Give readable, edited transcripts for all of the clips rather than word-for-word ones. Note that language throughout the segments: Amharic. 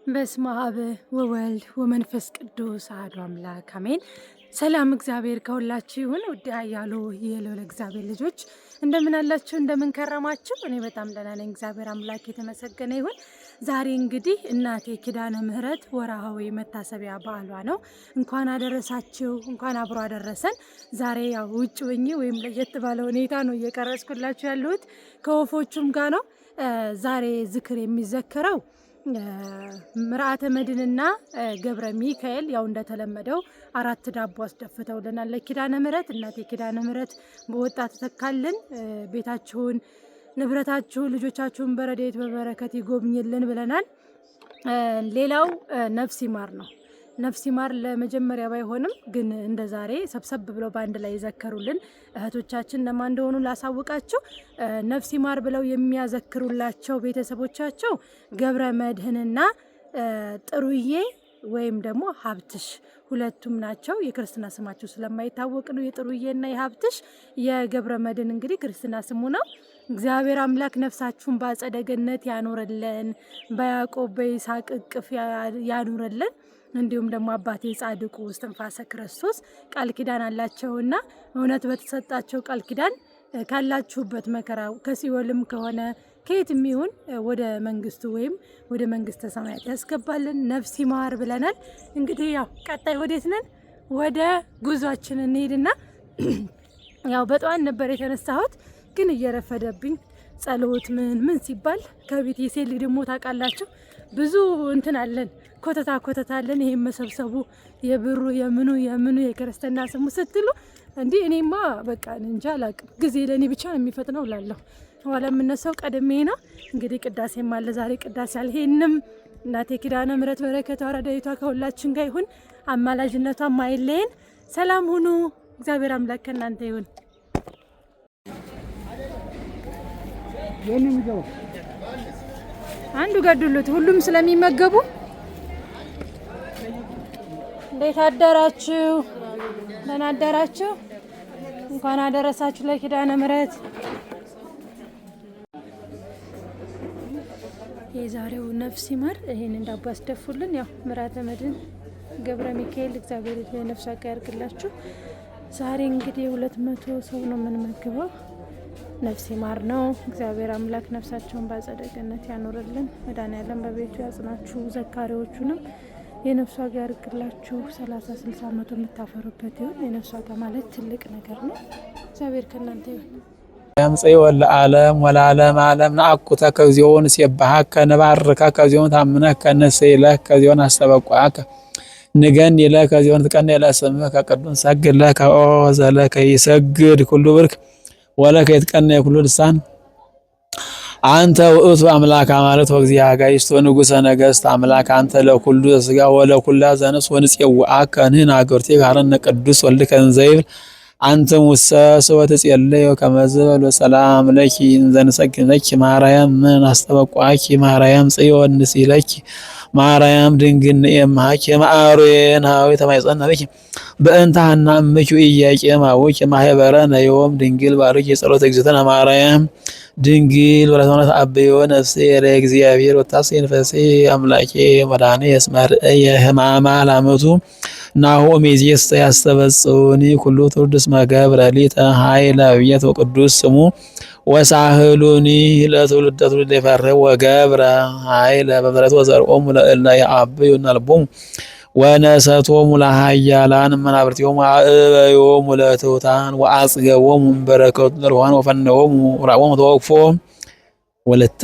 በስመ አብ ወወልድ ወመንፈስ ቅዱስ አሐዱ አምላክ አሜን። ሰላም እግዚአብሔር ከሁላችሁ ይሁን። ውድ ኃያሉ የልዑል እግዚአብሔር ልጆች እንደምን አላችሁ? እንደምን ከረማችሁ? እኔ በጣም ደህና ነኝ። እግዚአብሔር አምላክ የተመሰገነ ይሁን። ዛሬ እንግዲህ እናቴ ኪዳነ ምሕረት ወርሃዊ መታሰቢያ በዓሏ ነው። እንኳን አደረሳችሁ፣ እንኳን አብሮ አደረሰን። ዛሬ ያው ውጭ ሆኜ ወይም ለየት ባለ ሁኔታ ነው እየቀረጽኩላችሁ ያለሁት ከወፎቹም ጋር ነው። ዛሬ ዝክር የሚዘከረው ምርዓተ መድንና ገብረ ሚካኤል ያው እንደተለመደው 4 ዳቦ አስደፍተውልናል ለኪዳነ ምሕረት። እናቴ ኪዳነ ምሕረት በወጣት ተካልን፣ ቤታችሁን፣ ንብረታችሁን፣ ልጆቻችሁን በረድኤት በበረከት ይጎብኝልን ብለናል። ሌላው ነፍስ ይማር ነው። ነፍስ ይማር ለመጀመሪያ ባይሆንም ግን እንደ ዛሬ ሰብሰብ ብለው በአንድ ላይ ይዘከሩልን እህቶቻችን ለማን እንደሆኑ ላሳውቃችሁ። ነፍስ ይማር ብለው የሚያዘክሩላቸው ቤተሰቦቻቸው ገብረ መድህንና ጥሩዬ ወይም ደግሞ ሀብትሽ ሁለቱም ናቸው። የክርስትና ስማቸው ስለማይታወቅ ነው የጥሩዬና የሀብትሽ። የገብረ መድህን እንግዲህ ክርስትና ስሙ ነው። እግዚአብሔር አምላክ ነፍሳችሁን በአጸደ ገነት ያኖረልን፣ በያዕቆብ በይስሐቅ እቅፍ ያኖረልን። እንዲሁም ደግሞ አባቴ ጻድቁ እስትንፋሰ ክርስቶስ ቃል ኪዳን አላቸውና እውነት በተሰጣቸው ቃል ኪዳን ካላችሁበት መከራ ከሲኦልም ከሆነ ከየትም ይሁን ወደ መንግስቱ ወይም ወደ መንግስተ ሰማያት ያስገባልን። ነፍስ ይማር ብለናል። እንግዲህ ያው ቀጣይ ወዴት ነን? ወደ ጉዟችን እንሄድና ያው በጠዋት ነበር የተነሳሁት ግን እየረፈደብኝ ጸሎት ምን ሲባል ከቤት የሴት ልጅ ደግሞ ታውቃላችሁ ብዙ እንትን አለን፣ ኮተታ አለን። ይሄን መሰብሰቡ የብሩ የምኑ የክርስትና ስሙ ስትሉ እንዲህ እኔማ በቃ እንጃ አላቅም። ጊዜ ለኔ ብቻ ነው የሚፈጥነው እላለሁ። ኋላ የምነሳው ቀድሜ ነው። እንግዲህ ቅዳሴም አለ ዛሬ ቅዳሴ አልሄድንም። እናቴ ኪዳነ ምሕረት በረከቷ ረድኤቷ ከሁላችን ጋር ይሁን፣ አማላጅነቷ ማይለየን። ሰላም ሁኑ። እግዚአብሔር አምላክ ከእናንተ ይሁን። አንዱ ገድሉት ሁሉም ስለሚመገቡ። እንዴት አደራችሁ? ደህና አደራችሁ? እንኳን አደረሳችሁ ለኪዳነ ምሕረት። የዛሬው ነፍስ ይማር ይሄንን ዳቦ ያስደፉልን። ያው ምርዓተ መድን ገብረ ሚካኤል እግዚአብሔር ለነፍስ ያርግላችሁ። ዛሬ እንግዲህ 200 ሰው ነው የምንመግበው። ነፍስ ይማር ነው። እግዚአብሔር አምላክ ነፍሳቸውን በአጸደ ገነት ያኖርልን። መድኃኔዓለም በቤቱ ያጽናችሁ። ዘካሪዎቹንም የነፍሷ ጋር ያርግላችሁ። 30-60 ዓመቱ የምታፈሩበት ይሁን። የነፍሷ ማለት ትልቅ ነገር ነው። እግዚአብሔር ከእናንተ ይሁን። ያምጽእ ወለዓለም ወለዓለም ዓለም ነአኩተ ከዚዮን ሲባሃከ ነባርከ ከዚዮን ታምነከ ነሰይለከ ከዚዮን አስተበቋከ ንገን ይለከ ከዚዮን ተቀነ ለስምከ ከቅዱስ ሰግለከ ኦ ዘለከ ይሰግድ ኩሉ ብርክ ወለከ ይትቀነ ኩሉ ልሳን አንተ ውእቱ አምላክ አማልክት ወእግዚአ ጋይስት ወንጉሰ ነገስት አምላክ አንተ ለኩሉ ስጋ ወለኩላ ዘነስ ወንጽየውአከ ንሕና አገርቴ ካረነ ቅዱስ ወልድከ እንዘይብል አንተ ሙሰ ሰወተ ጽየለዮ ከመዘበል ሰላም ለኪ እንዘንሰግነኪ ማርያም ምን አስተበቋኪ ማርያም ጽዮን ንሲለኪ ማርያም ድንግል የማኪ ማአሮን ሃዊ ተማይጸናበኪ በእንታና እምቹ ኢያቄም አውኪ ማህበረነ ዮም ድንግል ባርኪ ጸሎተ እግዝእትነ ማርያም ድንግል ወለተወለት አብዮ ነፍሴ ለእግዚአብሔር ወታሴ ነፍሴ አምላኬ መድኃኔ እስመር የህማማ ላመቱ ናሆ ሜዚስ ያስተበጽውኒ ኩሉ ትውልድስ መገብረ ሊተ ኃይለ ቤት ወቅዱስ ስሙ ወሳህሉኒ ለትውልደ ትውልድ ይፈርህ ወገብረ ኃይለ በበረት ወዘርኦም ለእለ ያአብዩ ነልቦሙ ወነሰቶሙ ለኃያላን መናብርቲሆሙ አእበዮሙ ለትሑታን ወአጽገቦሙ በረከቱ ለርዋን ወፈነዎሙ ራቦሙ ተወክፎ ወለተ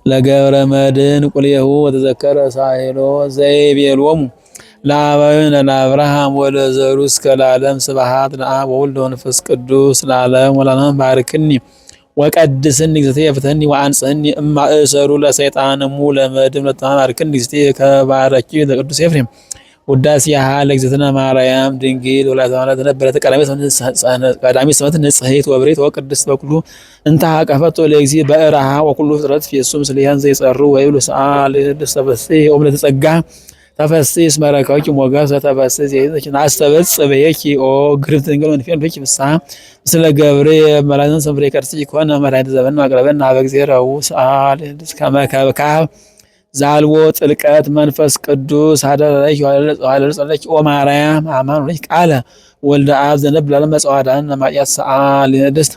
ለገብረ መድን ቁልኤሁ ወተዘከረ ሳሄሎ ዘይቤሎሙ ለአበዊነ ለአብርሃም ወለዘሩ እስከ ለዓለም ስብሐት ለአብ ወወልድ ወመንፈስ ቅዱስ ለዓለም ወለዓለም ባርክኒ ወቀድስኒ እግዝእትየ ፍትሐኒ ወአንጽሕኒ እማእሰሩ ለሰይጣንሙ ለመድም ለተማርክኒ እግዝእትየ ከባረኪ ለቅዱስ ኤፍሬም ውዳሴሃ ለእግዝእትነ ማርያም ድንግል ወላዲተ አምላክ ነበረተ ቀዳሚት ሰማዕት ንጽሕት ወብሬት ወቅድስት በኩሉ እንተ ሀቀፈቶ ለእግዚእ በእራሃ ወኩሉ ፍጥረት ፊየሱ ምስሌያን ዘይጸሩ ወይብሉ ሰአል ደስተበሲ ኦምለተ ጸጋ ተፈሥሒ እስመ ረከብኪ ሞገሰ ተፈሥሒ ዘይትኪ አስተበጽሕኪ ኦ ግርብት ድንግል መንፈስ ብኪ ፍስሐ ምስለ ገብርኤል መላእክት ሰምሬ ከርሥኪ ኮነ መድኃኒተ ዘበን ማቅረበን ኀበ እግዚአብሔር ሰአል ከመ ከብካብ ዛልዎ ጥልቀት መንፈስ ቅዱስ ሀደረኪ ጸለኪ ኦ ማርያም አማን ወልኪ ቃለ ወልደ አብ ዘነብር ለዓለም መጽዋዕዳን ለማጥያት ሰአል ንድስት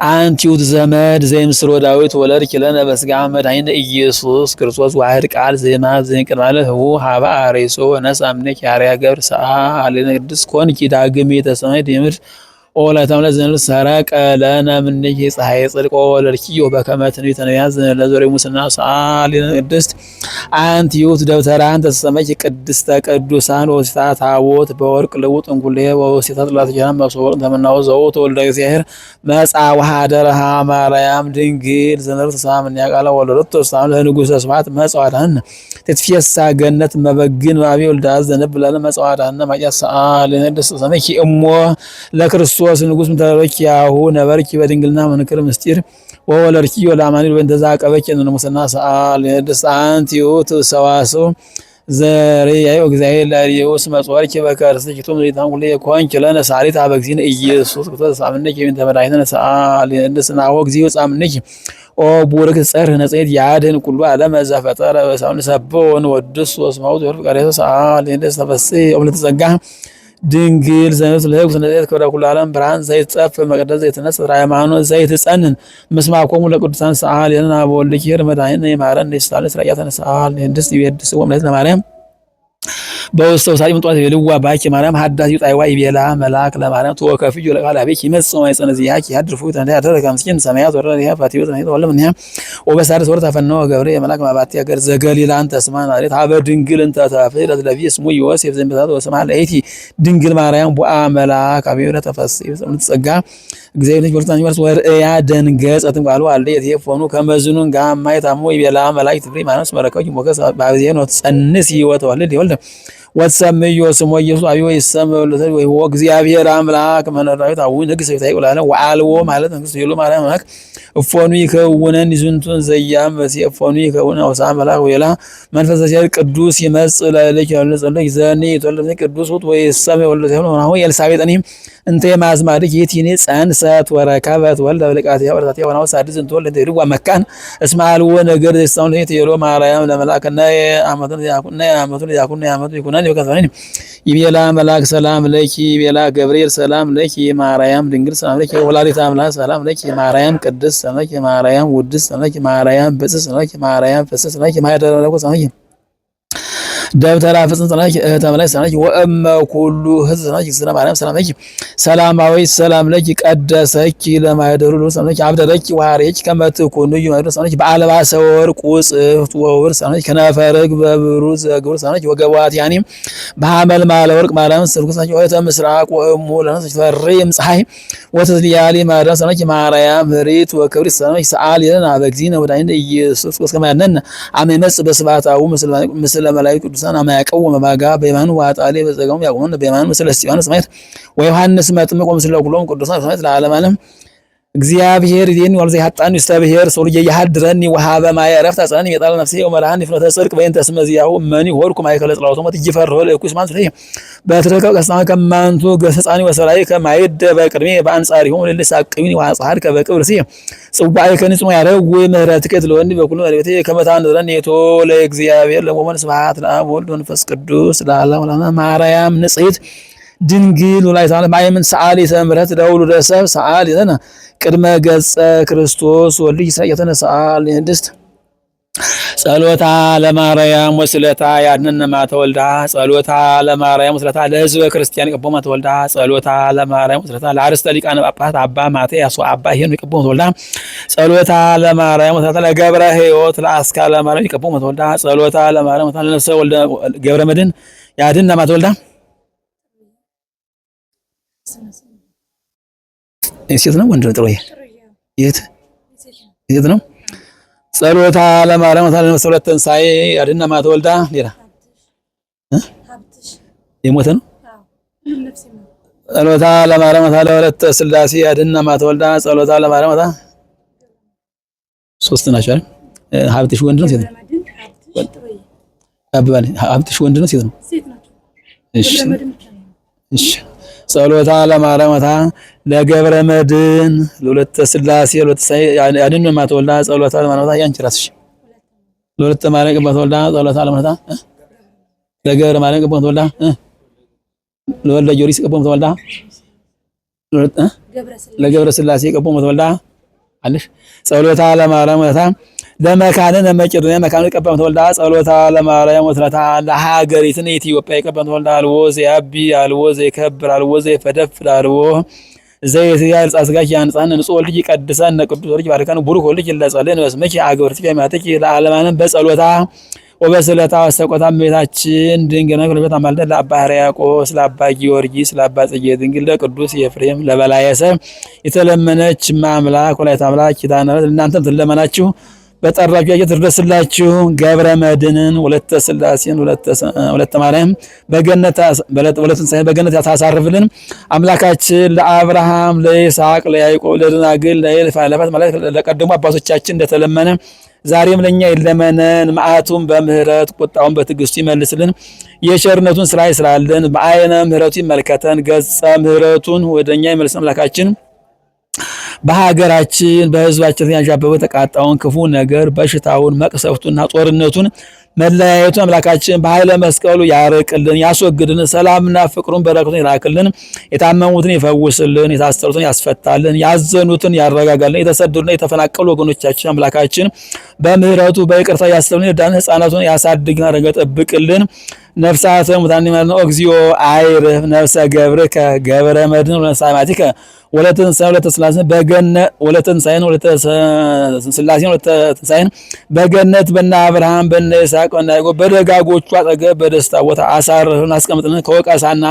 አንቲ ውእቱ ዘመድ ዘይምስሎ ዳዊት ወለድኪ ለነ በሥጋ መድኃኒነ ኢየሱስ ክርስቶስ ዋሕድ ቃል ዘየማብ ዘእንቅድመ ዓለም ኅቡእ ኀበ አርኄሶ ወነሣ እምኔኪ አርያ ገብር ሰአል ቅድስት ኮንኪ ዳግሚተ ሰማይ ድምር ኦ ለተምለ ዘንል ሰረቀ ለነ እምኔኪ ፀሐየ ጽድቅ ወለድኪዮ በከመ ትንቢተ ነቢያት ለዘሬ ሙስና ሰአል ቅድስት አንቲ ውእቱ ደብተራ እንተ ተሰመይኪ ቅድስተ ቅዱሳን ወውስተ ታቦት በወርቅ ልውጥ እንኩሌ ወውስተ ጥላት ጀሃነም መሶበ ተመናው ዘውት ወልደ እግዚአብሔር መጻ ወኀደረ ማርያም ድንግል ዘነብር ተሳምን ያቃለ ወለደቶ ተሳምን ለንጉሠ ስብሐት መጽዋዕዳን ተትፊሳ ገነት መበግን ባቢ ወልደ ዘነብር ለዓለም መጽዋዕዳን ማጥያት ሰአል ቅድስት ተሰመይኪ እሞ ለክርስቶስ ንጉሥ ምተረኪ ያሁ ነበርኪ በድንግልና መንክር ምስጢር ወወለድኪ ወለአማኑኤል በእንተ ዘዐቀበኪ ሙስና ሰአል ቅድስት አንቲ ውእቱ ሰዋስው ዘርአዮ እግዚአብሔር ላሪዮስ መጽዋዕኪ በከርሥኪ ቱም ዘይታን ኩሉ ኮንኪ ለነ ሳሪት ኀበ እግዚእነ ኢየሱስ ክርስቶስ አምነኪ በእንተ መድኃኒትነ ሰአል ቅድስት ናሁ እግዚኦ ጻምነኪ ኦ ቡርክ ጸርህ ነጽይት ያድህን ኩሉ ዓለም ዘፈጠረ በሳውን ሰቦን ወድስ ወስማውት ወፍቀረ ሰአል ቅድስት ተፈሥሒ ወለተ ጸጋ ድንግል ዘነት ለህብስ ነዘት ከወደ ኩሉ ዓለም ብርሃን ዘይጸፍ መቅደስ ዘይተነጽር ሃይማኖት ዘይትጸንን ምስማኮሙ ለቅዱሳን ሰአል የለነ በወልድኪ መድኃኒነ ይማረን ይስታል ስራያ ተነሳል እንድስ ይወድስ ወምለት ለማርያም በውስተ ውሳጢ ምጥዋት የልዋ ባኪ ማርያም ሀዳስ ይጣይዋ ይቤላ መልአክ ለማርያም ተወከፍዩ ለቃል አቤኪ ይመጽእ ማይጸነ ዚያኪ ያድርፉ ተንደ ከምስኪን ሰማያት ወረደ ያ ፋቲዮ ተንደ ወለም ያ ወበሳርስ ወርታ ፈነው ገብርኤል መልአክ ማባቲ ሀገር ዘገሊላ አንተ ስማን አለት ሀበ ድንግል እንተ ተፈይረት ለቢ ስሙ ዮሴፍ ዘንበታት ወስማ ለይቲ ድንግል ማርያም ቡአ መልአክ አብዮረ ተፈሥሒ በሰምት ጸጋ እግዚአብሔር ልጅ ወርታን ይወርስ ወርያ ደንገጸትም ቃሉ አለ የቴፎኑ ከመዝኑን ጋማይ ታሞ ይቤላ መላእክት ፍሪ ማነስ መረከው ሞገስ ባብዚያ ነው ጸንስ ይወጣዋል ይወልደ ወሰምዮ ስሞ ኢየሱስ አብዮ ይሰም ወለተ ወይ እግዚአብሔር አምላክ መነራዊት አው ንግስ ይታይ ወላለ ወአልዎ ማለት ንግስ ይሉ ማርያም ማክ እፎኑ ይከውነን ይዙንቱን ዘያም በሲ እፎኑ ይከውነ ወሳ መላክ ወይላ መንፈስ ዘያር ቅዱስ ይመጽእ ለልጅ ያለጸለይ ዘኒ ተወለደ ቅዱስ ወይ ሰም ወለተ ነው አሁን ኤልሳቤጥንም እንተ ማዝማድክ የቲኔ ጸንሰት ወረከበት ወልደ በልቃት ያወራታት ያወናው ሳድስ እንተወለደ ይሩ መካን እስማኤል ወነገር ዘሳውን የቴሮ ማርያም ለመላክና አመቱን ያኩና አመቱ ይኩናን ይከፈረን ይቤላ መልአክ ሰላም ለኪ ይቤላ ገብርኤል ሰላም ለኪ ማርያም ድንግል ሰላም ለኪ ወላዲተ አምላክ ሰላም ለኪ ማርያም ቅድስት ሰላም ለኪ ማርያም ውድስት ሰላም ለኪ ማርያም ብጽዕት ሰላም ለኪ ማርያም ፍስሕት ሰላም ለኪ ማኅደረ መለኮት ሰላም ለኪ ደብተራ ፍጽም ሰላም ለኪ ተመላይ ሰላም ለኪ ወእመ ኩሉ ሕዝብ ሰላም ለኪ ስለ ማርያም ሰላም ለኪ ሰላማዊ ሰላም ለኪ ቀደሰኪ ለማኅደሩ ሰላም ለኪ አብደረኪ ወሐረኪ ከመ ትኩኑ ይመሩ ሰላም ለኪ በአልባሰ ወርቅ ውጽሕት ወውር ሰላም ለኪ ከነፈርግ በብሩር ዘግብር ሰላም ለኪ ወገቧት ያኒም በሐመልማለ ወርቅ ማርያም ስርጉ ሰላም ለኪ ወእተ ምስራቅ ወእሙ ለነሰ ተፈሪም ፀሐይ ወተዝሊያሊ ማርያም ሰላም ለኪ ማርያም ኅሪት ወክብሪት ሰላም ለኪ ሰአሊ ለነ በእግዚእነ ወመድኃኒነ ኢየሱስ ክርስቶስ ከመ ያድኅነነ አመ ይመጽእ በስብሐታሁ ምስለ መላእክት ቅዱሳን አማ ያቀው መባጋ በየማኑ ዋጣሌ በዘጋው ያቆመን በየማኑ ምስለ እስጢፋኖስ ሰማዕት ወዮሐንስ መጥምቅ ምስለ ኩሎም ቅዱሳን ሰማዕት ለዓለም ዓለም እግዚአብሔር ይዴን ወልዘ ያጣን ይስተብሔር ሰው ልጅ ያድረኒ ወሃበ ማየ ረፍት አጸናኒ የጣለ ነፍሴ ወመራን ፍኖተ ጽድቅ በእንተ እስመ ዚአሁ መኒ ሆርኩ ማይከለ ጽላውቶ መት ይፈርሆ ለኩስ ማን ስለይ በትረከ ቀስማ ከማንቱ ገሰጻኒ ወሰራይ ከማይደ በቅድሜ በአንጻሪ ሆም ለልሳቅሚኒ ዋጻር ከበቅብር ሲ ጽባይ ከንጽሞ ያረው ምህረት ከትለወንዲ በኩሉ ለቤቴ ከመታን ዘረን የቶ ለእግዚአብሔር ለሞመን ስብሐት ለአብ ወልድ ወመንፈስ ቅዱስ ለዓለም ማርያም ንጽሕት ድንግል ወላዲተ አምላክ ማየምን ሰዓሊ ተምረት ደውሉ ደሰብ ሰዓሊ ዘና ቅድመ ገጸ ክርስቶስ ወልድ ይስራ የተነሳል እንድስት ጸሎታ ለማርያም ወስለታ ያድነነ ማተወልዳ ጸሎታ ለማርያም ወስለታ ለሕዝበ ክርስቲያን ቀቦማ ተወልዳ ጸሎታ ለማርያም ወስለታ ለአርስተ ሊቃነ ጳጳሳት አባ ማትያስ አባ ሄኖክ ቀቦማ ተወልዳ ጸሎታ ለማርያም ወስለታ ለገብረ ሕይወት ለአስካለ ማርያም ቀቦማ ተወልዳ ጸሎታ ለማርያም ወስለታ ለነፍሰ ወልደ ገብረ መድኅን ያድነነ ማተወልዳ ሴት ነው ወንድ ነው? ጥሩዬ የት ነው? ጸሎታ ለማርያም ወስለታ ለነፍሰ ወልደ ትንሣኤ ያድነነ ማተወልዳ ሌላ የሞተ ነው? ጸሎታ ለማርያም ወስለታ ለወለተ ሥላሴ ያድነነ ማተወልዳ ጸሎታ ለማርያም ወስለታ ሶስት ናቸው አይደል? ሀብትሽ ወንድ ነው ሴት ነው? አባባል ሀብትሽ ወንድ ነው ሴት ነው? ሴት ናቸው። እሺ እሺ። ጸሎታ ለማርያምታ ለገብረ መድን ለሁለተ ሥላሴ ለሁለተ ያድን ማተወልዳ ጸሎታ ለማርያምታ ያንቺ ራስሽ ለሁለተ ማርያም ቅባት ወልዳ ጸሎታ ለማርያምታ ለገብረ ማርያም ቅባት ወልዳ ለወልደ ጊዮርጊስ ቅባት ወልዳ ለገብረ ሥላሴ ቅባት ወልዳ አለሽ ጸሎታ ለማርያምታ ለመካነነ መቄዶንያ መካነ ቀባም ተወልዳ ጸሎታ ለማርያም ወትረታ ለሀገሪቱን ኢትዮጵያ ቀባም ተወልዳ አልቦ ዘያቢ አልቦ ዘይከብር አልቦ ዘይፈደፍር አልቦ ዘይያል ጻስጋሽ ያንጻን ንጹህ ልጅ ይቀድሳን ቅዱስ ልጅ ባርከን ቡሩክ ልጅ ይለጸልን ወስመኪ አገርት ቢያማተኪ ለዓለማንም በጸሎታ ወበስለታ ወሰቆታ እመቤታችን ድንግል ነግረበት አማልደ ለአባ ሕርያቆስ ለአባ ጊዮርጊስ ለአባ ጽጌ ድንግል ለቅዱስ ኤፍሬም ለበላየሰብ የተለመነች ማምላክ ወላዲተ አምላክ ኪዳነ ምሕረት እናንተም ትለመናችሁ በጠራችሁ ትደርስላችሁ። ገብረ መድንን ወለተ ሥላሴን ወለተ ማርያም በገነት ያሳርፍልን። አምላካችን ለአብርሃም ለይስሐቅ ለያዕቆብ ለደናግል ለእልፍ አእላፋት ማለት ለቀደሙ አባቶቻችን እንደተለመነ ዛሬም ለኛ ይለመነን። መዓቱን በምህረት ቁጣውን በትዕግስቱ ይመልስልን። የቸርነቱን ስራ ይስራልን። በአይነ ምህረቱ ይመልከተን። ገጸ ምህረቱን ወደኛ ይመልስ አምላካችን በሀገራችን በሕዝባችን ያንዣበበው ተቃጣውን ክፉ ነገር በሽታውን መቅሰፍቱና ጦርነቱን መለያየቱን አምላካችን በኃይለ መስቀሉ ያርቅልን፣ ያስወግድልን። ሰላምና ፍቅሩን በረከቱን ይላክልን። የታመሙትን ይፈውስልን፣ የታሰሩትን ያስፈታልን፣ ያዘኑትን ያረጋጋልን። የተሰደዱና የተፈናቀሉ ወገኖቻችን አምላካችን በምህረቱ በይቅርታ ያስብልን። የዳን ሕፃናቱን ያሳድግና ረገ ጠብቅልን። ነፍሳተ ሙታን ይማርነ እግዚኦ አይርህ ነፍሰ ገብርከ ገብረ መድን ወለሳማቲከ ወለትንሳኤ ወለተስላሴን በገነት ወለትንሳኤን ወለተስላሴን ወለተንሳኤን በገነት በእነ አብርሃም በእነ ይስሐቅ በእነ ያዕቆብ በደጋጎቹ አጠገብ በደስታ ቦታ አሳርፈን አስቀምጥልን። ከወቀሳና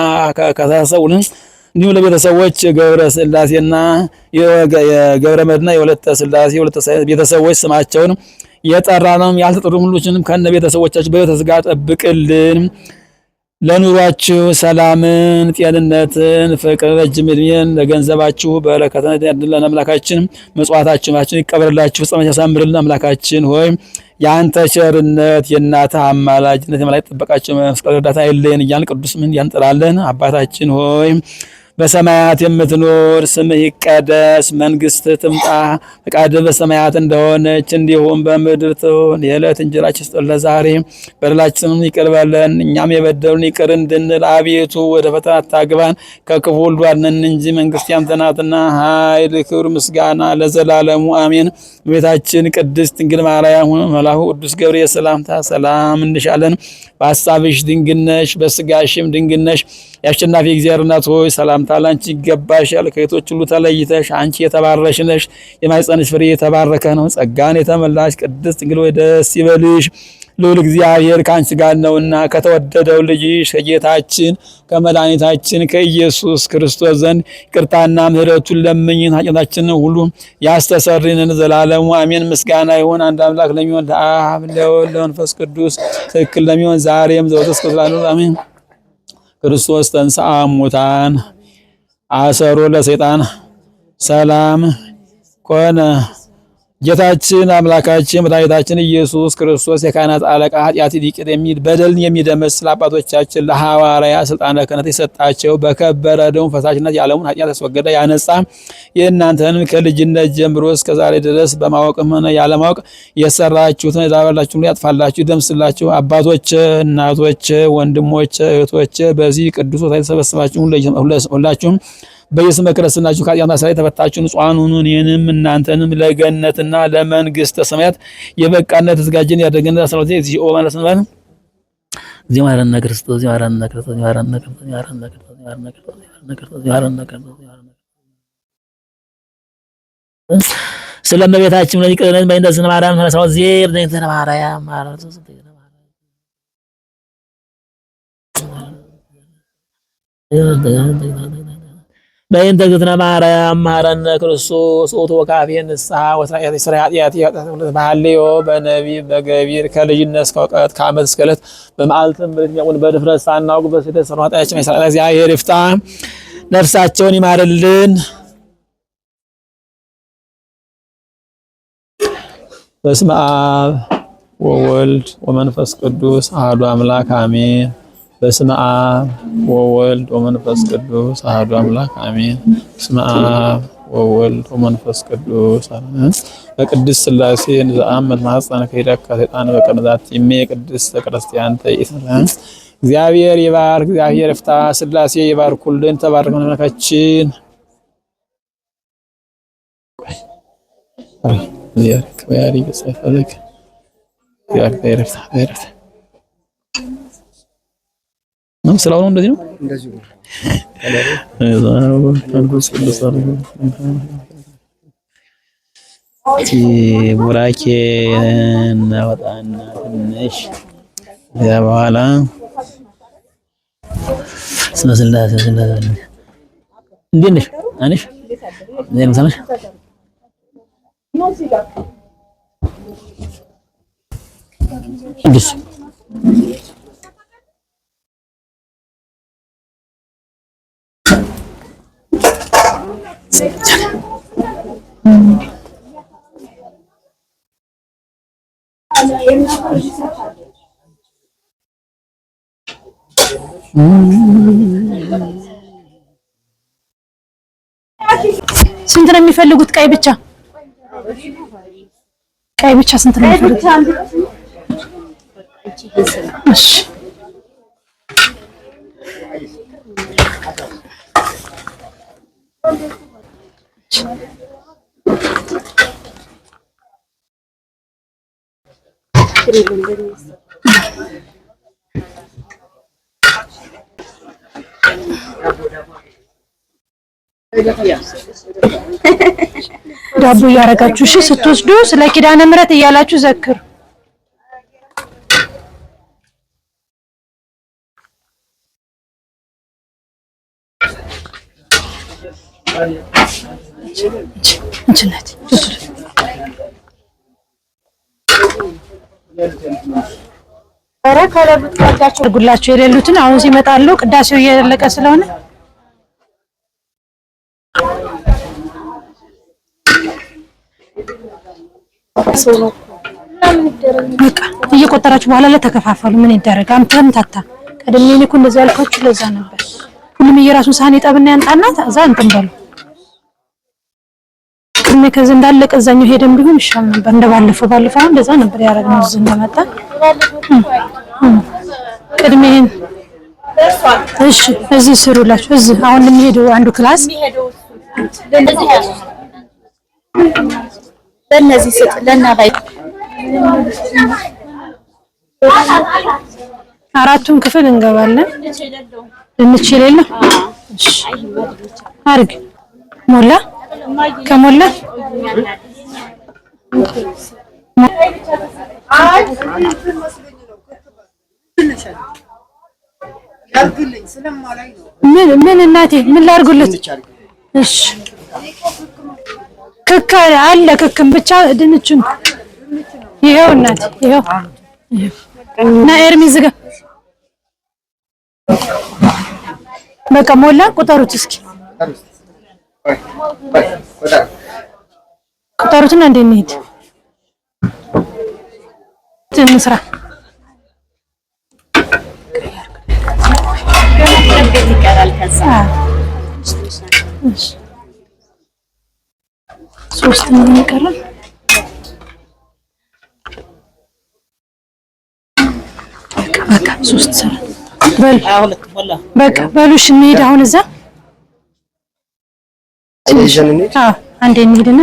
ከተሰውልን እንዲሁ ለቤተሰቦች ገብረ ሥላሴና የገብረ መድና የወለተ ሥላሴ ወለተ ቤተሰቦች ስማቸውን የጠራ ነው ያልተጠሩ ሁሉንም ከነ ቤተሰቦቻችሁ በሕይወተ ሥጋ ጠብቅልን። ለኑሯችሁ ሰላምን፣ ጤንነትን፣ ፍቅር፣ ረጅም ዕድሜን ለገንዘባችሁ በረከትን ያድለን። አምላካችን መጽዋዕታችሁን ይቀበልላችሁ፣ ፍጻሜያችሁን ያሳምርልን። አምላካችን ሆይ ያንተ ቸርነት የእናትህ አማላጅነት የመላእክት ጥበቃቸው መስቀል እርዳታ አይለየን እያልን ቅዱስ ምን ያንጥራለን። አባታችን ሆይ በሰማያት የምትኖር ስምህ ይቀደስ፣ መንግስትህ ትምጣ፣ ፈቃድህ በሰማያት እንደሆነች እንዲሁም በምድር ትሁን። የዕለት እንጀራችንን ስጠን ዛሬ፣ በደላችንን ይቅር በለን እኛም የበደሉንን ይቅር እንድንል፣ አቤቱ ወደ ፈተና አታግባን ከክፉ ሁሉ አድነን እንጂ መንግስት ያንተ ናትና፣ ኃይል፣ ክብር፣ ምስጋና ለዘላለሙ አሜን። እመቤታችን ቅድስት ድንግል ማርያም መልአኩ ቅዱስ ገብርኤል ሰላምታ ሰላም እንልሻለን። በሐሳብሽ ድንግል ነሽ፣ በስጋሽም ድንግል ነሽ። የአሸናፊ እግዚአብሔር እናት ሆይ ሰላምታ ላንቺ ይገባሻል። ከሴቶች ሁሉ ተለይተሽ አንቺ የተባረክሽ ነሽ፣ የማኅፀንሽ ፍሬ የተባረከ ነው። ጸጋን የተመላሽ ቅድስት ድንግል ሆይ ደስ ይበልሽ፣ ልዑል እግዚአብሔር ከአንቺ ጋር ነውና ከተወደደው ልጅሽ ከጌታችን ከመድኃኒታችን ከኢየሱስ ክርስቶስ ዘንድ ይቅርታና ምሕረቱን ለምኝን ኃጢአታችንን ሁሉ ያስተሰርይልን ዘላለሙ አሜን። ምስጋና ይሁን አንድ አምላክ ለሚሆን ለአብ ለወልድ ለመንፈስ ቅዱስ ትክክል ለሚሆን ዛሬም ዘወትር እስከ ዘላለሙ አሜን። ክርስቶስ ተንሥአ እሙታን አሰሮ ለሰይጣን ሰላም ኮነ። ጌታችን አምላካችን መድኃኒታችን ኢየሱስ ክርስቶስ የካህናት አለቃ ኃጢአትን ይቅር የሚል በደልን የሚደመስስ ለአባቶቻችን ለሐዋርያት ሥልጣነ ክህነት የሰጣቸው በከበረ ደሙ ፈሳሽነት የዓለሙን ኃጢአት ያስወገደ ያነጻ የእናንተንም ከልጅነት ጀምሮ እስከ ዛሬ ድረስ በማወቅም ሆነ ያለማወቅ የሰራችሁትን የዛበላችሁ ሁሉ ያጥፋላችሁ ይደምስላችሁ። አባቶች፣ እናቶች፣ ወንድሞች፣ እህቶች በዚህ ቅዱስ ቦታ የተሰበሰባችሁ ሁላችሁም በየስመ ክርስትናችሁ ከኃጢአት ማሰሪያ የተፈታችሁ ንጹሐን ሁኑ። እኔንም እናንተንም ለገነትና ለመንግሥተ ሰማያት የበቃነት ተዘጋጀን ያደረገን አስራቴ እግዚኦ ማለት ነው። እግዚኦ ማረነ ክርስቶስ፣ እግዚኦ ማረነ ክርስቶስ፣ እግዚኦ ማረነ ክርስቶስ፣ እግዚኦ ማረነ ክርስቶስ፣ እግዚኦ ማረነ ክርስቶስ፣ እግዚኦ ማረነ ክርስቶስ። ስለ እመቤታችን ለዚህ ቀን በእንደዝነ ማርያም ተነሳው ዜር ዘንተ ማርያም ማርያም በእንተ እግዝእትነ ማርያም መሐረነ ክርስቶስ ውእቱ ወካፌ ንስሐ ወሥርዓተ ኃጢአት በሐልዮ በነቢብ በገቢር ከልጅነት እስከ እውቀት ከዓመት እስከ ዕለት በመዓልትም በሌሊትም በድፍረት ሳናውቅ በስህተት የሠራነውን ኃጢአታችንን ይሠረይልን እግዚአብሔር ይፍታ። ነፍሳቸውን ይማርልን። በስመ አብ ወወልድ ወመንፈስ ቅዱስ አሐዱ አምላክ አሜን። በስመ አብ ወወልድ ወመንፈስ ቅዱስ አሐዱ አምላክ አሜን። በስመ አብ ወወልድ ወመንፈስ ቅዱስ በቅድስት ሥላሴ እንዘአምር ማኅፀነ ከይደካ ሰይጣን በቀርዛት ይሜ ቅድስት ክርስቲያን ተይስራን እግዚአብሔር ይባርክ፣ እግዚአብሔር ይፍታ፣ ሥላሴ ይባርኩልን። ተባረከ መላካችን ያሪ በሰፈለክ እግዚአብሔር ይፍታ ይፍታ ነው። ስራው ነው እንደዚህ ነው። እንደዚህ ነው። ቡራኬ እናወጣና ትንሽ ያ በኋላ ስለ ስላሴ እንዴት ነሽ? አንሽ ዘይ መሰለሽ እንዴት ስንት ነው የሚፈልጉት? ቀይ ብቻ ቀይ ብቻ ስንት ነው የሚፈልጉት? እሺ ዳቦ እያደረጋችሁ እሺ፣ ስትወስዱ ስለ ኪዳነ ምሕረት እያላችሁ ዘክሩ። ጉላችሁ የሌሉትን አሁን ሲመጣሉ ቅዳሴው እያለቀ ስለሆነ በቃ እየቆጠራችሁ በኋላ ለተከፋፈሉ ምን ይደረግ። አንተም ታታ ቀደም እኔ እኮ እንደዛ ያልኳችሁ ለዛ ነበር። ሁሉም የራሱን ሳህን ይጠብና ያንጣና እዛ እንትን በሉ። ቅድሜ ከዚህ እንዳለቀ እዛኛው ሄደን ቢሆን ይሻል ነበር። ባለፈው እንደዛ ነበር ያደረግነው። እዚህ እንደመጣ ቅድሜ እሺ፣ እዚህ ስሩላችሁ። እዚህ አሁን የሚሄደው አንዱ ክላስ ለነዚህ ስጥ ለናባይ አራቱን ክፍል እንገባለን። እንችል የለ እሺ፣ አርግ ሞላ ከሞላ ምን እናቴ ምን ላርጉልት? እሺ ክክ አለ ክክም ብቻ ድንቹን ይሄው እናቴ ይሄው እና ኤርሚ ዝጋ። በቃ ሞላ። ቁጠሩት እስኪ ቁጠሩትና እንዴት እንሂድ እንስራ። ሶስት ነው የሚቀረው። በቃ ሶስት ሰራ በቃ በሉሽ እንሂድ። አሁን እዛ አንዴ እንሂድና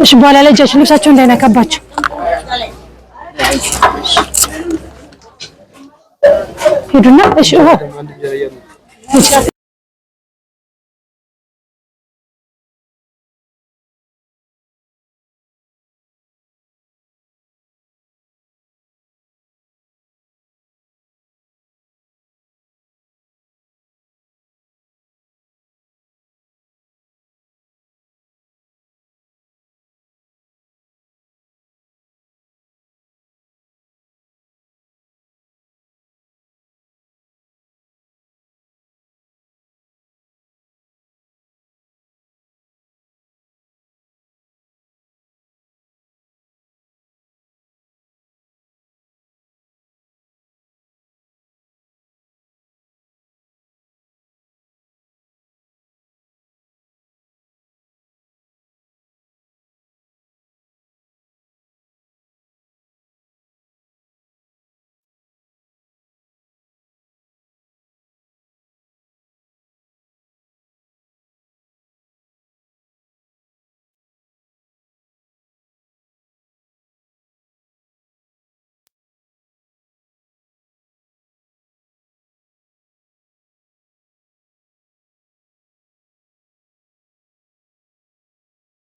እሺ በኋላ ላይ እጃችሁ ልብሳቸው እንዳይነካባቸው ሄዱና እሺ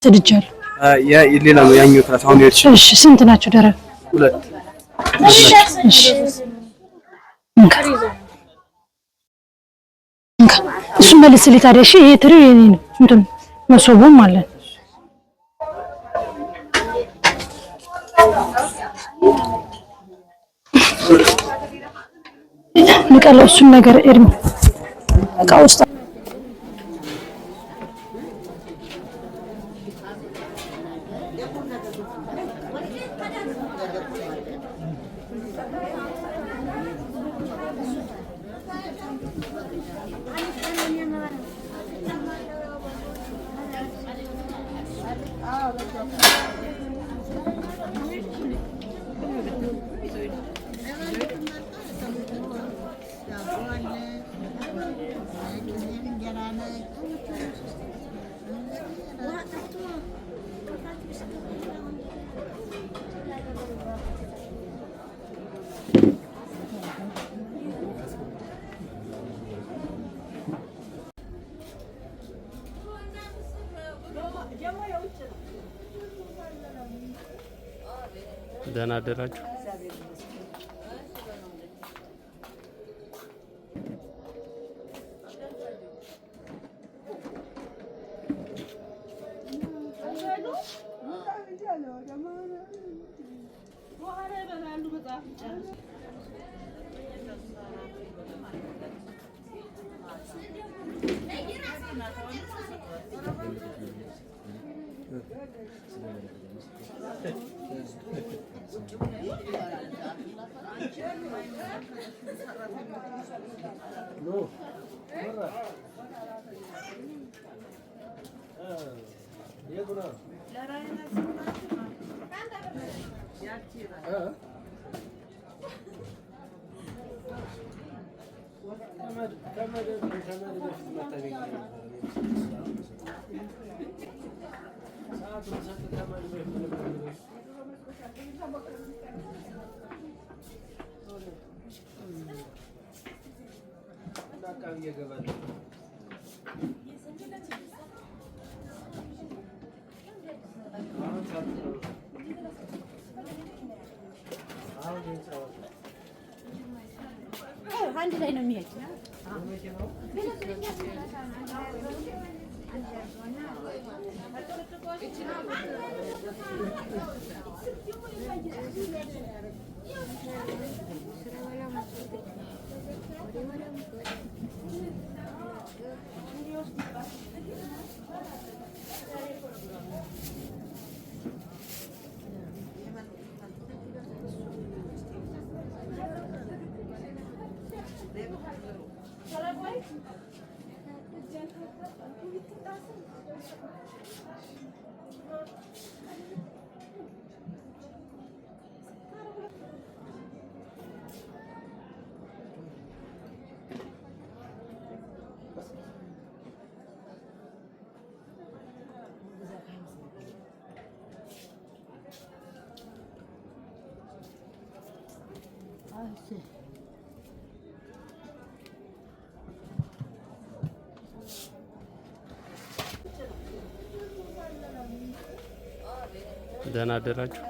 ሰድጃለሁ። ሌላ ነው ያኛው ክላስ አሁን ይርሽ። እሺ ስንት ናቸው ደረብ? 2 እሺ እሱ መልስልኝ ታዲያ። እሺ ይሄ ትሪ የኔ ነው። እንትን መሶቡም አለ። ንቀለው እሱን ነገር እርም እቃ ውስጥ ደህና አደራችሁ። አንድ ላይ ነው የሚሄድ። ደህና አደራችሁ።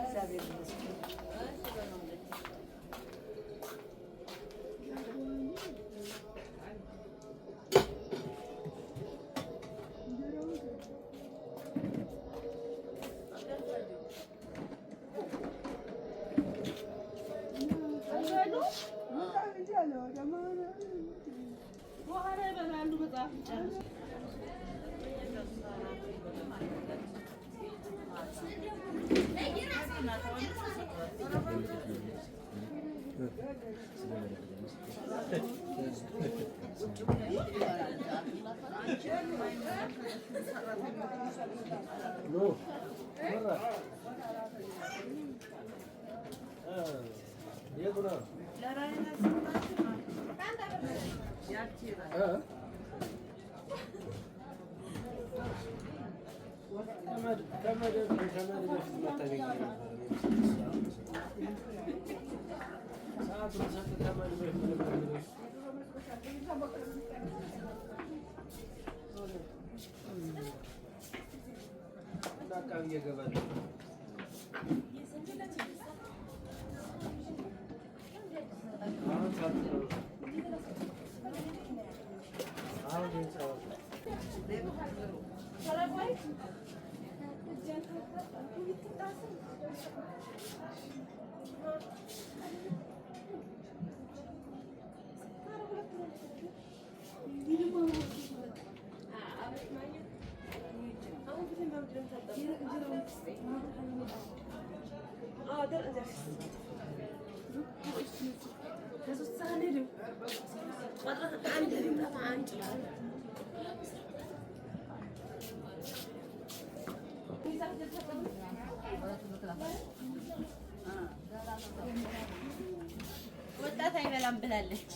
ወጣት አይበላም ብላለች።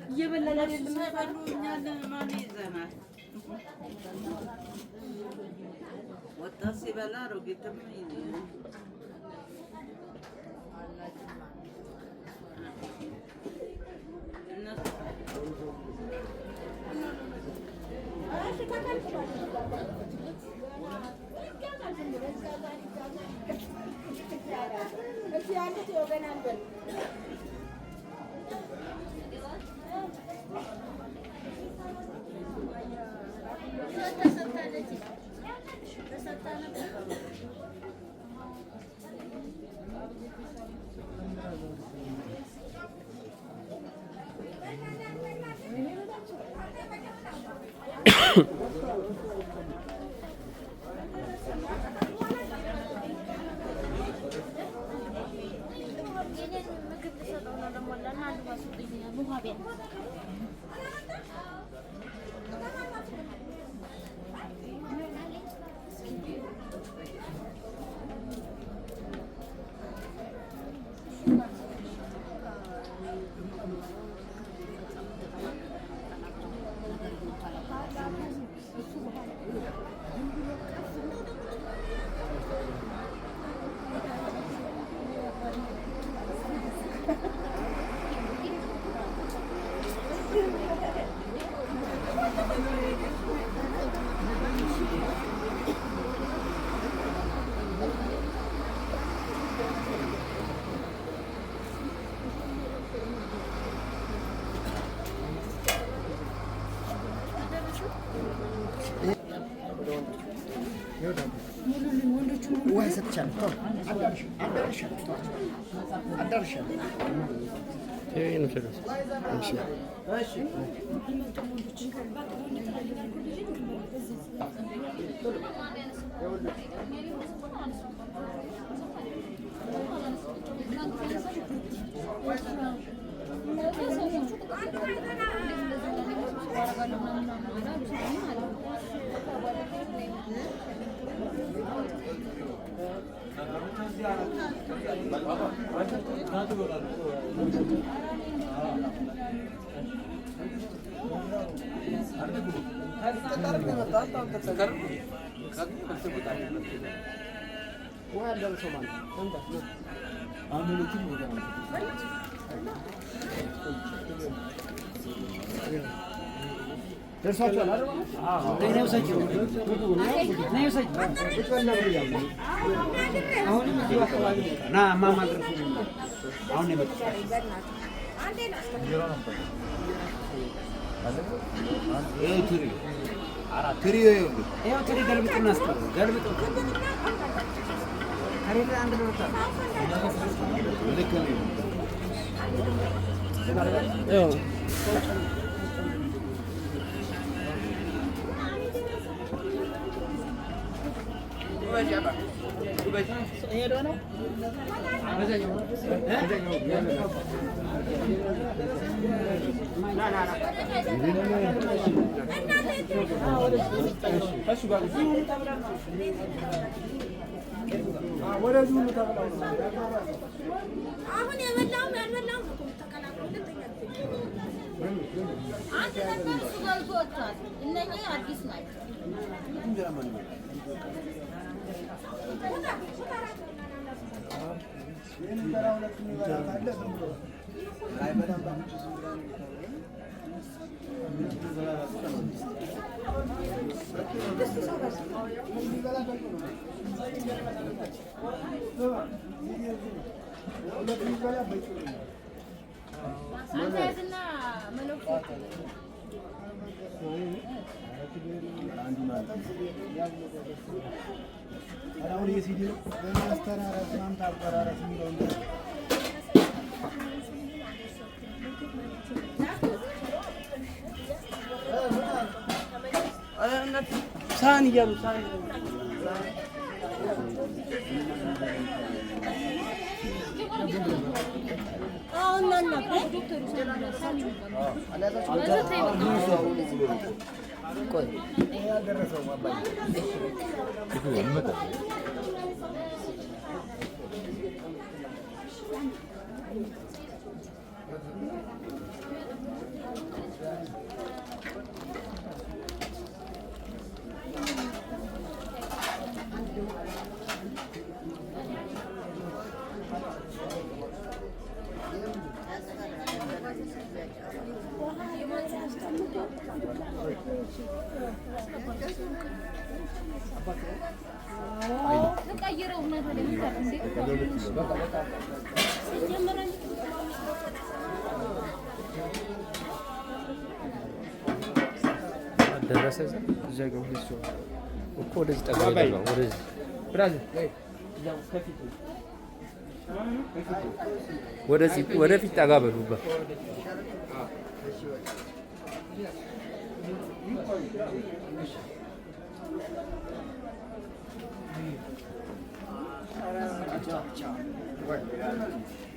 እየበላን አይደለም እኛን ማን ይዘናል? ወጣት ሲበላ አሮጊትም ሳህን እያሉ ሳህን ደረሰ ዘጋው ልጅ እኮ ወደዚህ ጠጋ ነው ወደዚህ ብራዚል ወደፊት ጠጋ በሉባ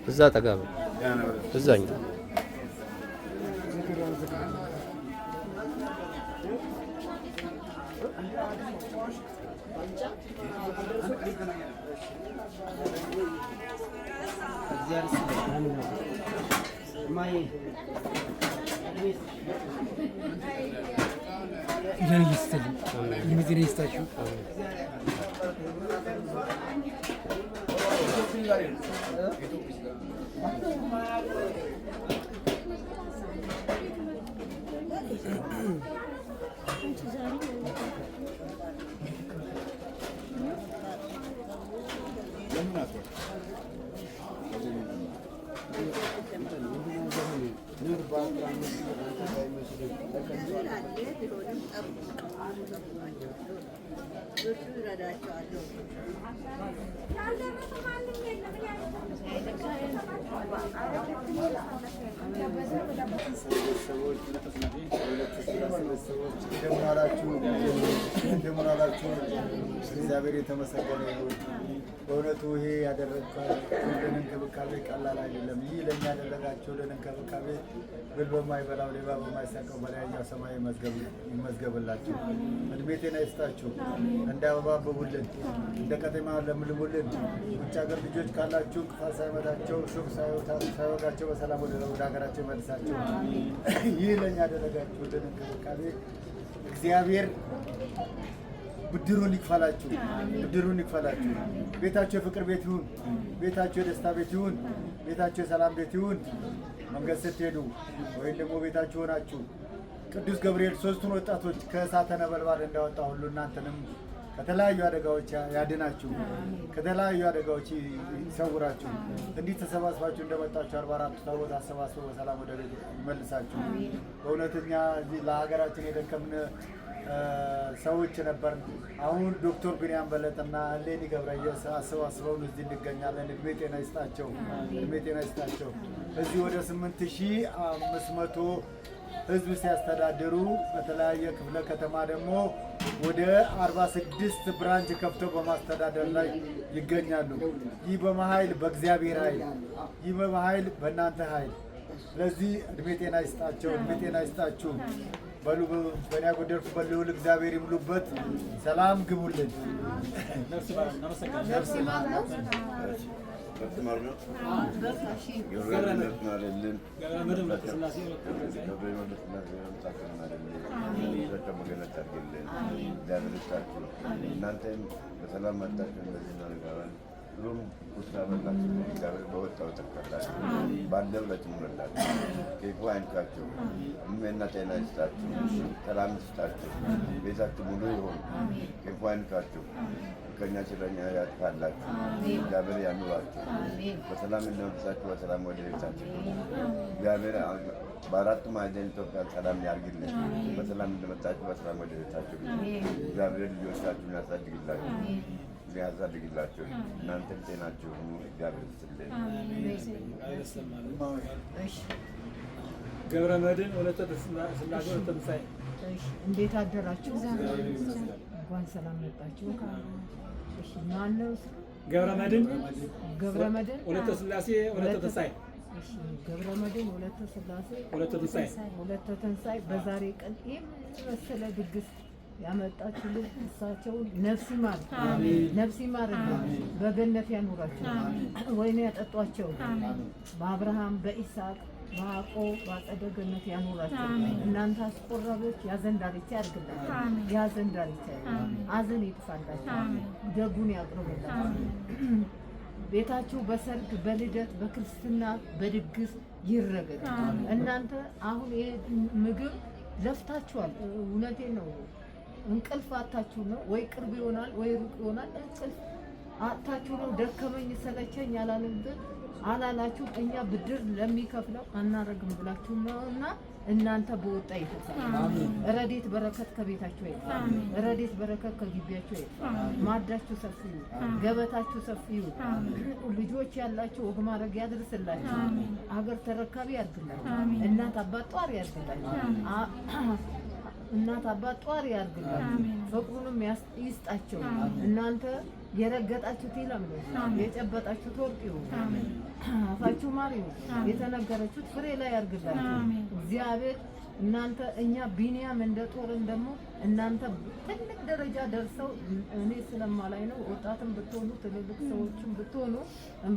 እዛ ጠጋ በሉ እዛኛው እግዚአብሔር የተመሰገነ ይሁን። በእውነቱ ይሄ ያደረጋችሁልን እንክብካቤ ቀላል አይደለም። ይህ ለእኛ ያደረጋችሁልን እንክብካቤ ብል በማይበላው ሌባ በማይሳቀው በላይኛው ሰማይ ይመዝገብላችሁ። እድሜ ጤና ይስጣችሁ። እንደ አበባ አብቡልን፣ እንደ ቀጤማ ለምልሙልን። ውጭ ሀገር ልጆች ካላችሁ እንቅፋት ሳይመታቸው ሹክ ሳይወጋቸው በሰላም ወደ ሀገራቸው ይመልሳቸው። ይህ ለእኛ ያደረጋችሁልን እንክብካቤ እግዚአብሔር ብድሩን ይክፈላችሁ፣ ብድሩን ይክፈላችሁ። ቤታችሁ የፍቅር ቤት ይሁን፣ ቤታችሁ የደስታ ቤት ይሁን፣ ቤታችሁ የሰላም ቤት ይሁን። መንገድ ስትሄዱ ወይም ደግሞ ቤታችሁ ሆናችሁ ቅዱስ ገብርኤል ሶስቱን ወጣቶች ከእሳተ ነበልባል እንዳወጣ ሁሉ እናንተንም ከተለያዩ አደጋዎች ያድናችሁ፣ ከተለያዩ አደጋዎች ይሰውራችሁ። እንዲህ ተሰባስባችሁ እንደመጣችሁ 44ቱ ታቦት አሰባስበው በሰላም ወደ ቤት ይመልሳችሁ። በእውነተኛ ለሀገራችን የደከምን ሰዎች ነበር። አሁን ዶክተር ቢንያም በለጠና እሌኒ ገብረየስ አሰባስበውን እዚህ እንገኛለን። እድሜ ጤና ይስጣቸው፣ እድሜ ጤና ይስጣቸው። እዚህ ወደ 8500 ህዝብ ሲያስተዳድሩ በተለያየ ክፍለ ከተማ ደግሞ ወደ 46 ብራንች ከፍተው በማስተዳደር ላይ ይገኛሉ። ይህ በመኃይል በእግዚአብሔር ኃይል፣ ይህ በመኃይል በእናንተ ኃይል። ስለዚህ እድሜ ጤና ይስጣቸው፣ እድሜ ጤና ይስጣችሁ። በሉ በእኔ ያጎደልኩበት ልዑል እግዚአብሔር ይሙሉበት። ሰላም ግቡልን። እናንተም በሰላም መጣችሁ። እንደዚህ እናደርጋለን። ሩም ውስጥ አበላችሁ። እግዚአብሔር በወጣው ተቀበላችሁ። ባለው ለትሙላችሁ። ኬኩ አይንካችሁ። እድሜና ጤና ይስጣችሁ። ሰላም ይስጣችሁ። ቤታችሁ ሙሉ ይሁን። ኬኩ አይንካችሁ። ከእኛ ችግረኛ ያጥፋላችሁ፣ እግዚአብሔር ያኑራችሁ፣ በሰላም እንደመጣችሁ በሰላም ወደ ቤታችሁ እግዚአብሔር በአራቱ ማዕዘን ኢትዮጵያን ሰላም ያርግልን። በሰላም እንደመጣችሁ በሰላም ወደ ቤታችሁ እግዚአብሔር ልጆቻችሁን ያሳድግላችሁ፣ እናንተም ጤናችሁን እግዚአብሔር ይስጥልን። ገብረ መድኅን ወለተ ስላሴ ወለተ ትንሣኤ እንዴት አደራችሁ? እንኳን ሰላም መጣችሁ። እሺ ማነው? ገብረ መድኅን ወለተ ስላሴ ወለተ ትንሣኤ። እሺ ገብረ መድኅን ወለተ ስላሴ ወለተ ትንሣኤ በዛሬ ቀን ይህን መሰለ ድግስ ያመጣችሁልን እሳቸውን ነፍስ ይማር ነፍስ ይማር፣ በገነት ያኑራቸው፣ ወይን ያጠጧቸው፣ በአብርሃም በኢስሐቅ በያዕቆብ በአጸደ ገነት ያኑራቸው። እናንተ አስቆራቢዎች ያዘን ዳርቻ ያድርግላችሁ፣ ያዘን ዳርቻ አዘን ይጥፋላችሁ፣ ደጉን ያቅርብላችሁ። ቤታችሁ በሰርግ በልደት በክርስትና በድግስ ይረገድ። እናንተ አሁን ይሄ ምግብ ለፍታችኋል። እውነቴን ነው። እንቅልፍ አታችሁ ነው ወይ ቅርብ ይሆናል ወይ ሩቅ ይሆናል። እንቅልፍ አታችሁ ነው። ደከመኝ ሰለቸኝ አላላችሁ። እኛ ብድር ለሚከፍለው አናረግም ብላችሁ ነውና እናንተ በወጣ ይፈሳል። ረድኤት በረከት ከቤታችሁ ይጥፋ። ረድኤት በረከት ከግቢያችሁ ይጥፋ። ማዳችሁ ሰፊ ይሁን፣ ገበታችሁ ሰፊ ይሁን። ልጆች ያላችሁ ወግ ማድረግ ያድርስላችሁ። አገር ተረካቢ ያድርግላችሁ። እናት አባት ጧሪ ያድርግላችሁ። እናት አባት ጧሪ ያድርግላችሁ። ፍቅሩንም ይስጣቸው። እናንተ የረገጣችሁት ይለምሉ፣ የጨበጣችሁት ወርቅ ይሁን፣ አፋችሁ ማር ይሁን፣ የተነገረችሁት ፍሬ ላይ ያድርግላችሁ እግዚአብሔር። እናንተ እኛ ቢንያም እንደ ጦርን ደግሞ እናንተ ትልቅ ደረጃ ደርሰው እኔ ስለማላይ ነው። ወጣትም ብትሆኑ ትልልቅ ሰዎችም ብትሆኑ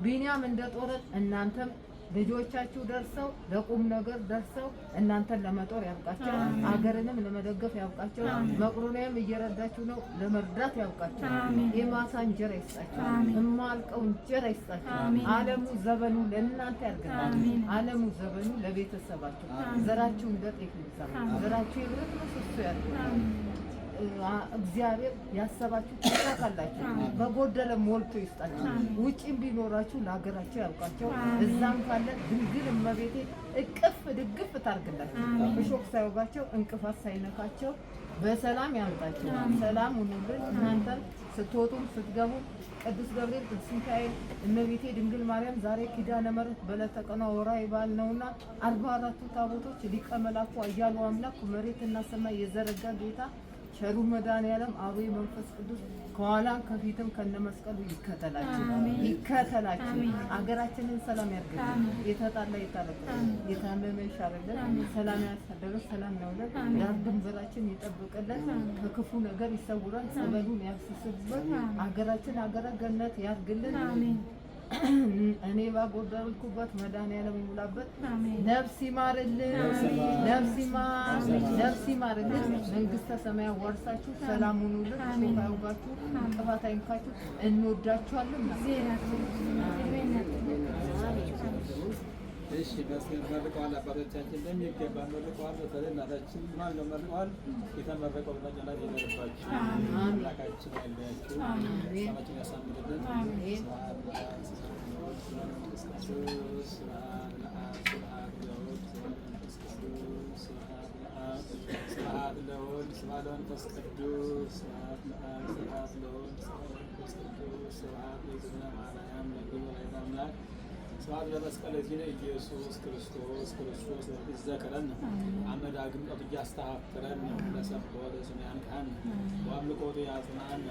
ቢንያም እንደ ጦርን እናንተም ልጆቻችሁ ደርሰው ለቁም ነገር ደርሰው እናንተን ለመጦር ያብቃቸው። አገርንም ለመደገፍ ያብቃቸው። መቅዶንያም እየረዳችሁ ነው፣ ለመርዳት ያብቃቸው። የማሳ እንጀራ ይስጣቸው፣ የማልቀው እንጀራ ይስጣቸው። ዓለሙ ዘበኑ ለእናንተ ያድርግላችሁ። ዓለሙ ዘበኑ ለቤተሰባችሁ። ዘራችሁ እንደ ጤፍ ይብዛ፣ ዘራችሁ ይብረት መስሶ ያድርግ። እግዚአብሔር ያሰባችሁ ተሳካላችሁ፣ በጎደለ ሞልቶ ይስጣችሁ። ውጪም ቢኖራችሁ ለሀገራቸው ያብቃቸው። እዛም ካለ ድንግል እመቤቴ እቅፍ ድግፍ ታርግላችሁ። እሾክ ሳይወጋቸው እንቅፋት ሳይነካቸው በሰላም ያምጣቸው። ሰላም ሁኑልን። እናንተም ስትወጡም ስትገቡ ቅዱስ ገብርኤል፣ ቅዱስ ሚካኤል፣ እመቤቴ ድንግል ማርያም ዛሬ ኪዳነ ምሕረት በዕለተ ቀኗ ወርኃዊ በዓል ነውና 44ቱ ታቦቶች ሊቀ መላኩ ኃያሉ አምላክ መሬትና ሰማይ የዘረጋ ጌታ ቸሩ መድኃኔዓለም አብይ መንፈስ ቅዱስ ከኋላም ከፊትም ከነመስቀሉ ይከተላችሁ። አገራችንን ሰላም ያድርግልን። የተጣላ ይታረቅ፣ የታመመ ይሻርልን፣ ሰላም ያሳደረ ሰላም ያውለን፣ ዳር ድንበራችን ይጠብቅልን፣ ከክፉ ነገር ይሰውረን፣ ጸበሉን ያፍስስበት፣ አገራችን አገረ ገነት ያድርግልን። እኔ ባጎደልኩበት መድኃኔዓለም ይሙላበት። ነፍስ ይማርልን፣ ነፍስ ይማርልን። መንግስተ ሰማያት ወርሳችሁ ሰላም ሁኑልን። ሾካ ያውጋችሁ፣ እንቅፋት አይንካችሁ። እንወዳችኋለን። እሺ መርቀዋል። አባቶቻችን በሚገባ መርቀዋል። በተለይ እናታችን ማነው መርቀዋል። የተመረቀው በመጨረሻ ይደርባችሁ። አምላካችን ያለያችሁ፣ ሰማችን ያሳምርልን። ስብሐት ለወልድ ስብሐት ለመንፈስ ቅዱስ ስብሐት ለአብ ስብሐት ለወልድ ስብሐት ለመንፈስ ቅዱስ ስብሐት ለእግዚእነ ማርያም ለእግዚአብሔር አምላክ ስብሐት ለመስቀለ ዚነ ኢየሱስ ክርስቶስ ይዘከረን አመዳግም ቀጥ እያስተሐፈረን ለሰብሖ ለስምያን ካህን ወአምልኮቱ ያጽናን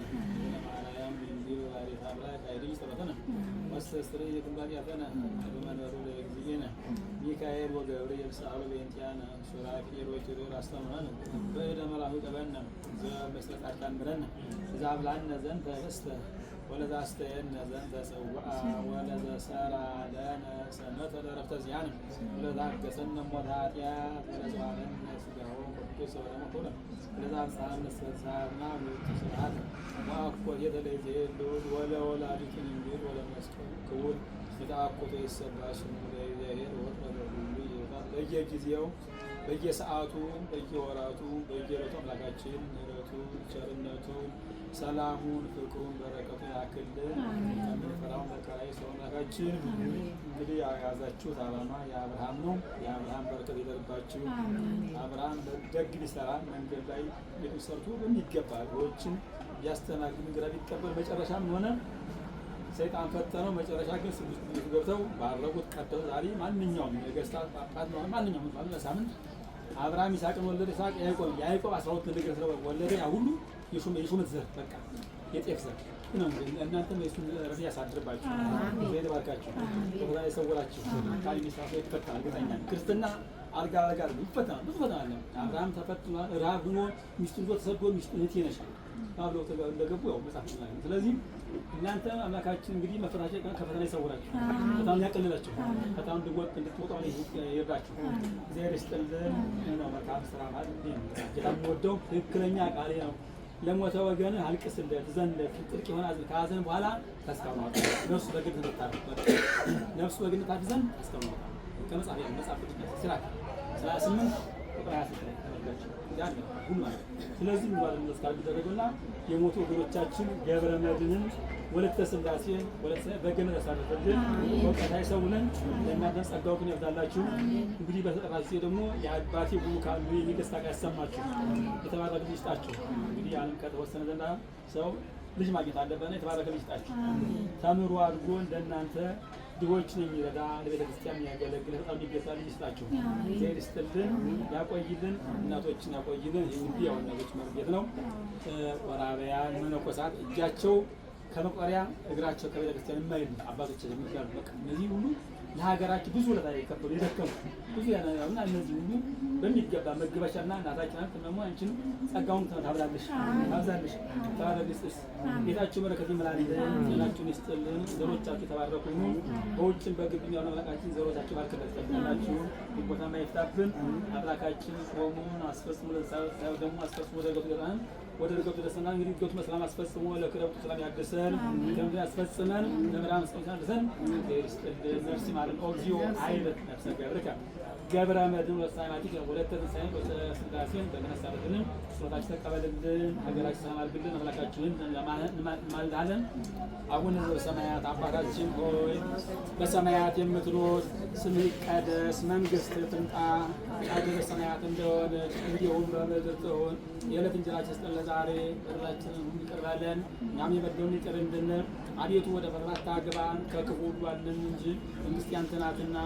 ለማርያም ድንግል ወላዲተ አምላክ አይድል ጸሎተነ ወስተስርይ የትንባያተነ በመንበሩ ለእግዚእነ ሚካኤል ወገብርኤል ሰአሉ በእንቲአነ ሱራፌል ወኪሩብ አስተምረን በእደ መላኩ ቀበነ ዘበስተቃርካን ምረን ዛብላነ ዘንተ ርስተ ወለዛ አስተየነ ዘንተ ጽዋዓ ወለዛ ሰራ ለነ ሰመተ ለዕረፍተ ዚአነ ወለዛ አገሰነ ሞተ ኃጢአት ወለዛ ዋለነ ሥጋሁ ቅዱስ ወደሙ ኮነ ወለዛ አብጽሐነ ስብሐትና ውእቱ ስብሐት ወአኮቴተ ለእግዚአብሔር ወለወላዲቱ ድንግል ወለመስቀሉ ክቡር የተአኮተ ይሰባ ስሙ ለእግዚአብሔር ወወልድ ወመንፈስ ቅዱስ በየጊዜው በየሰዓቱ በየወራቱ በየዕለቱ አምላካችን ምሕረቱን ቸርነቱን ሰላሙን ፍቅሩን በረከቱን ያክልን። ከምንፈራው መከራ የሰው አምላካችን እንግዲህ የያዛችሁት ዓላማ የአብርሃም ነው። የአብርሃም በረከት ይደርባችሁ። አብርሃም ደግ ቢሰራ መንገድ ላይ ቤቱ ሰርቶ በሚገባ ሰዎችን ቢያስተናግድ እንግዳ ቢቀበል መጨረሻም ሆነ ሰይጣን ፈተነው። መጨረሻ ግን ስድስት ቤቱ ገብተው ባረጉት ቀደው ዛሬ ማንኛውም ነገስታት ጳጳት ነው ማንኛውም ሳምንት አብርሃም ይስሐቅን ወለደ። ይስሐቅ ያዕቆብ 12 ነገር ስለወለደ ያ ሁሉ የሹመት ዘር በቃ የጤፍ ዘር ነው። እናንተም የሱን ረድኤት ያሳድርባችሁ፣ ዘይት ባርካችሁ፣ ከፈተና ይሰውራችሁ። ቃል የሚሳፈ ይፈታል። እርግጠኛ ክርስትና አልጋ አልጋ ይፈታል። ብዙ ፈተና አለ። አብርሃም ተፈትኗል። ረሃብ ሆኖ ሚስቱን ይዞ ተሰዶ ሚስቱን እህቴ ነሽ አብረው እንደገቡ ያው መጽሐፍ ላይ። ስለዚህ እናንተ አምላካችን እንግዲህ መፈታቸው ከፈተና ይሰውራችሁ፣ ፈተናውን ያቀልላችሁ፣ ፈተናውን እንድትወጡ ይርዳችሁ። እግዚአብሔር ይስጥልን ነው። መልካም ስራ ማለት ነው። ጌታ የሚወደው ትክክለኛ ቃሌ ነው። ለሞተ ወገን አልቅስለት ዘንለት ጥልቅ የሆነ ከሐዘን በኋላ ተስፋ ማውጣት ነፍሱ በግነት ታርፈት ነፍሱ በግነት ታድዘን ተስፋ ማውጣት ከመጽሐፍ መጽሐፍ ቅዱስ ስራ 38 ቁጥር 26 ላይ ተመልካችሁ ያለ ሁሉ ማለት። ስለዚህ ምን ባለ መስካል ቢደረገውና የሞቱ ወገኖቻችን ገብረ መድንን ወለተ ሥላሴን በገነት ያሳርፍልን። ወቀታይ ሰውነን ለእናንተ ጸጋውን ያብዛላችሁ። እንግዲህ በተጠራሲ ደግሞ የአባቴ ቡሩካን የሚገስታ ጋር ያሰማችሁ፣ የተባረከ ልጅ ይስጣችሁ። እንግዲህ ዓለም ከተወሰነ ዘንዳ ሰው ልጅ ማግኘት አለበት። የተባረከ ልጅ ይስጣችሁ። ተምሮ አድርጎ እንደናንተ ድሆችን የሚረዳ ለቤተ ክርስቲያን የሚያገለግል በጣም ይገባ ልጅ ይስጣችሁ። እግዚአብሔር ይስጥልን፣ ያቆይልን፣ እናቶችን ያቆይልን። ይህ እንግዲህ ያው እናቶች መርጌት ነው። ወራቢያን መነኮሳት እጃቸው ከመቁጠሪያ እግራቸው ከቤተ ክርስቲያን የማይል አባቶች የሚባሉ በቃ እነዚህ ሁሉ ለሀገራችን ብዙ ለታ የከፈሉ የደከሙ ብዙ ያናውና እነዚህ ሁሉ በሚገባ መግበሻና እናታችን አንተ ደግሞ አንቺን ጸጋውን ታብላለሽ ታብዛለሽ ታረግስስ ቤታችሁ በረከት ይምላልን። ጤናችሁን ይስጥልን። ዘሮቻችሁ ተባረኩ ነው። በውጭም በግብም ያው አምላካችን ዘሮቻችሁ ባርከት ያላችሁ ቦታ ማይፍታብን አምላካችን ጾሙን አስፈጽሞ ለሳው ደግሞ አስፈጽሞ ደረገቱን ወደ ርገቱ ደሰና እንግዲህ ርገቱ መስላም አስፈጽሞ ለክረብቱ ሰላም ያድርሰን። ደም ያስፈጽመን ለምራም ሰውታ ደሰን ይስጥልን። ነፍስ ማለት ኦግዚዮ አይበት ነፍሰ ገብርከ ገብረ መድኅን ወሳይማቲ ወለተ ተንሳኤን ወሥላሴን በመነሳበልን ጸሎታችን ተቀበልልን። ሀገራችን ሰላም አድርግልን። አምላካችንን ማልዳለን። አቡነ ዘበሰማያት አባታችን ሆይ በሰማያት የምትኖር ስምህ ይቀደስ፣ መንግሥትህ ትምጣ፣ ፈቃድህ በሰማያት እንደሆነች እንዲሁም በምድር ትሁን። የዕለት እንጀራችንን ስጠን ዛሬ፣ በደላችንን ሁሉ ይቅር በለን እኛም የበደሉንን ይቅር እንድንል። አቤቱ ወደ ፈተና አታግባን ከክፉ ሁሉ አድነን እንጂ መንግሥት ያንተ ናትና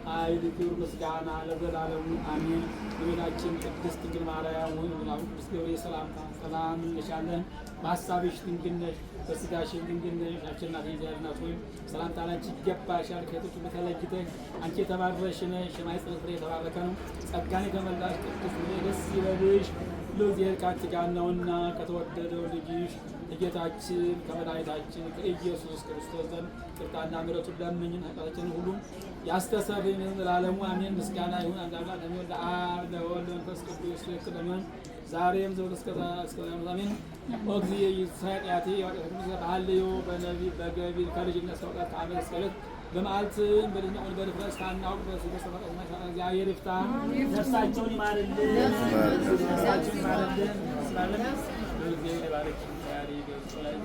ኃይል፣ ክብር፣ ምስጋና ለዘላለሙ አሜን። እመቤታችን ቅድስት ድንግል ማርያም ሆይ ቅዱስ ገብርኤል ሰላምታ ሰላም እንልሻለን። በሐሳብሽ ድንግል ነሽ፣ በሥጋሽም ድንግል ነሽ። አሸናፊ እግዚአብሔር እናት ሆይ ሰላምታ ላንቺ ይገባሻል። ከሴቶች ሁሉ ተለይተሽ አንቺ የተባረክሽ ነሽ፣ የማኅፀንሽ ፍሬ የተባረከ ነው። ጸጋን የተመላሽ ቅድስት ሆይ ደስ ይበልሽ፣ እግዚአብሔር ከአንቺ ጋር ነውና ከተወደደው ልጅሽ ከጌታችን ከመድኃኒታችን ከኢየሱስ ክርስቶስ ዘንድ ይቅርታና ምሕረቱን ለምኝን ኃጢአታችንን ሁሉ ያስተሰርይልን ዘላለሙ አሜን። ምስጋና ይሁን አንድ አምላክ ለሚሆን ለአብ ለወልድ ለመንፈስ ቅዱስ ትክክል ለሚሆን ዛሬም ዘወትር እስከ ዘላለሙ አሜን። ኦግዚእ ይስሐቅያቴ ያወጣሁት በሐልዮ በነቢብ በገቢር ከልጅነት እስከ እውቀት ከዓመት እስከ ዕለት በመዓልትም በድንቁርና በድፍረት ሳናውቅ በስበሰበ እግዚአብሔር ይፍታ። ነፍሳቸውን ይማርልን፣ ነፍሳቸውን ይማርልን። ስላለን እግዚአብሔር ይባርክ። ያሪ ገጽ ላይ